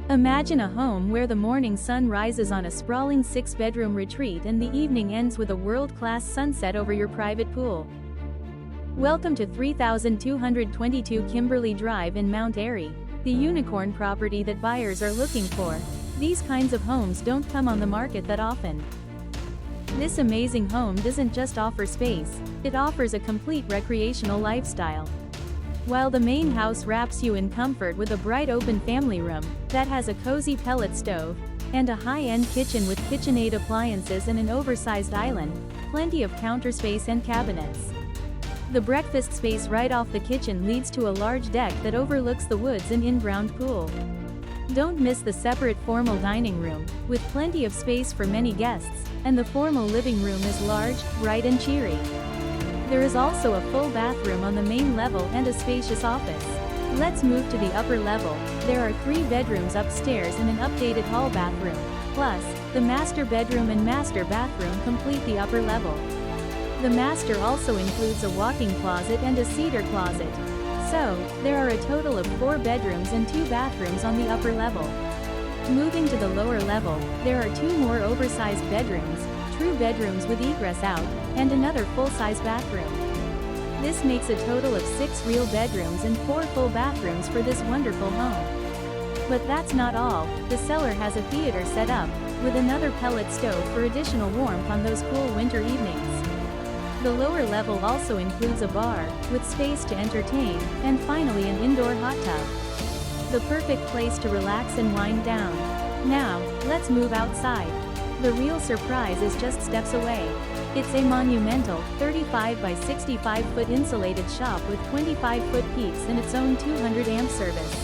Imagine a home where the morning sun rises on a sprawling 6-bedroom retreat and the evening ends with a world-class sunset over your private pool. Welcome to 3222 Kimberly Drive in Mount Airy, the unicorn property that buyers are looking for. These kinds of homes don't come on the market that often. This amazing home doesn't just offer space, it offers a complete recreational lifestyle. While the main house wraps you in comfort with a bright open family room that has a cozy pellet stove and a high-end kitchen with KitchenAid appliances and an oversized island, plenty of counter space and cabinets. The breakfast space right off the kitchen leads to a large deck that overlooks the woods and in-ground pool. Don't miss the separate formal dining room, with plenty of space for many guests, and the formal living room is large, bright and cheery. There is also a full bathroom on the main level and a spacious office. Let's move to the upper level. There are 3 bedrooms upstairs and an updated hall bathroom. Plus, the master bedroom and master bathroom complete the upper level. The master also includes a walk-in closet and a cedar closet. So, there are a total of 4 bedrooms and 2 bathrooms on the upper level. Moving to the lower level, there are 2 more oversized bedrooms, true bedrooms with egress out, and another full-size bathroom. This makes a total of 6 real bedrooms and 4 full bathrooms for this wonderful home. But that's not all. The cellar has a theater set up, with another pellet stove for additional warmth on those cool winter evenings. The lower level also includes a bar, with space to entertain, and finally an indoor hot tub. The perfect place to relax and wind down. Now, let's move outside. The real surprise is just steps away. It's a monumental, 35 by 65 foot insulated shop with 25-foot peaks and its own 200 amp service.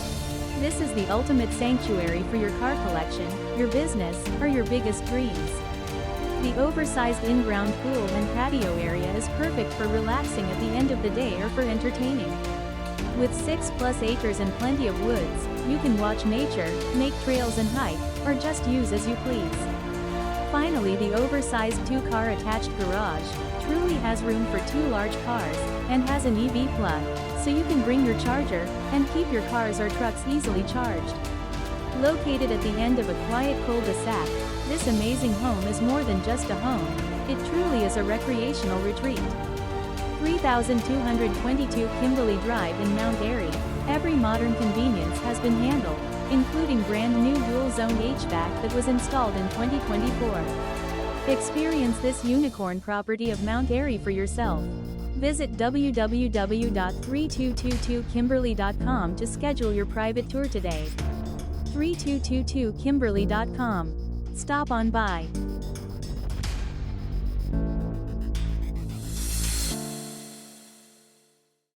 This is the ultimate sanctuary for your car collection, your business, or your biggest dreams. The oversized in-ground pool and patio area is perfect for relaxing at the end of the day or for entertaining. With 6+ acres and plenty of woods, you can watch nature, make trails and hike, or just use as you please. Finally, the oversized 2-car attached garage truly has room for 2 large cars, and has an EV plug, so you can bring your charger, and keep your cars or trucks easily charged. Located at the end of a quiet cul-de-sac, this amazing home is more than just a home, it truly is a recreational retreat. 3222 Kimberly Drive in Mount Airy, every modern convenience has been handled, including brand new dual-zone HVAC that was installed in 2024. Experience this unicorn property of Mount Airy for yourself. Visit www.3222kimberly.com to schedule your private tour today. 3222kimberly.com. Stop on by.